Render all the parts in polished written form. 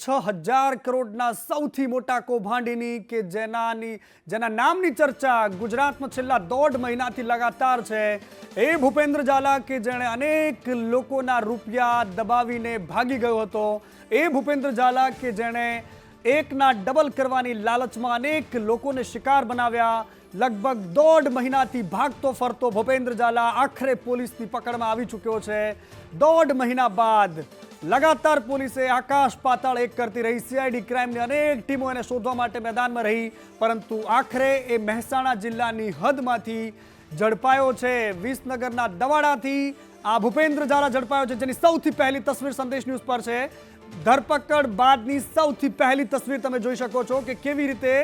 6000 કરોડના સૌથી મોટા કૌભાંડીની કે જેના નામની ચર્ચા ગુજરાતમાં છેલ્લા 1.5 મહિનાથી લગાતાર છે એ ભૂપેન્દ્ર ઝાલા કે જેણે અનેક લોકોના રૂપિયા દબાવીને ભાગી ગયો હતો। એ ભૂપેન્દ્ર ઝાલા કે જેણે એકના ડબલ કરવાની લાલચમાં અનેક લોકોને શિકાર બનાવ્યા। લગભગ 1.5 મહિનાથી ભાગતો ફરતો ભૂપેન્દ્ર ઝાલા આખરે પોલીસની પકડમાં આવી ચૂક્યો છે। 1.5 મહિના બાદ लगातार पुलिसे आकाश पाताल एक करती रही। सीआईडी क्राइम ने अनेक टीमों ने शोधवा माटे मैदान में रही, परंतु आखरे ए महेसाणा जिल्लानी हदमांथी झड़पायो छे। विसनगरना दवाडाथी आ भूपेन्द्र झाला झड़पायो छे, जेनी सौथी पहली तस्वीर संदेश न्यूज पर छे। धरपकड़ बादनी सौथी पहली तस्वीर तमे जोई शको छो के केवी रीते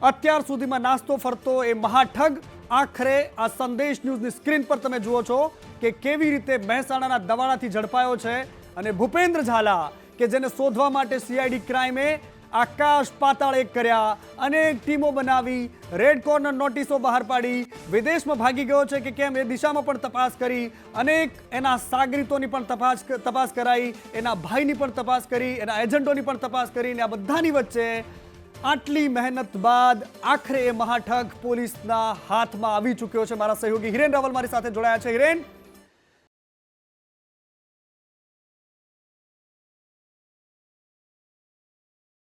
अत्यार सुधीमां नास्तो फरतो ए महाठग आखरे आ संदेश न्यूज नी स्क्रीन पर तमे जुओ छो के केवी रीते महेसाणाना दवाडाथी झड़पायो छे। અને ભૂપેન્દ્ર ઝાલા કે જેને શોધવા માટે સીઆઈડી ક્રાઇમે આકાશ પાતાળ એક કર્યા, અનેક ટીમો બનાવી, રેડ કોર્નર નોટિસો બહાર પાડી, વિદેશમાં ભાગી ગયો છે કે કેમ એ દિશામાં પણ તપાસ કરી, અનેક એના સાગરીતોની પણ તપાસ કરાઈ, એના ભાઈની પણ તપાસ કરી, એના એજન્ટોની પણ તપાસ કરી, અને આ બધાની વચ્ચે આટલી મહેનત બાદ આખરે એ મહાઠગ પોલીસના હાથમાં આવી ચૂક્યો છે। મારા સહયોગી હિરેન રાવલ મારી સાથે જોડાયા છે। હિરેન,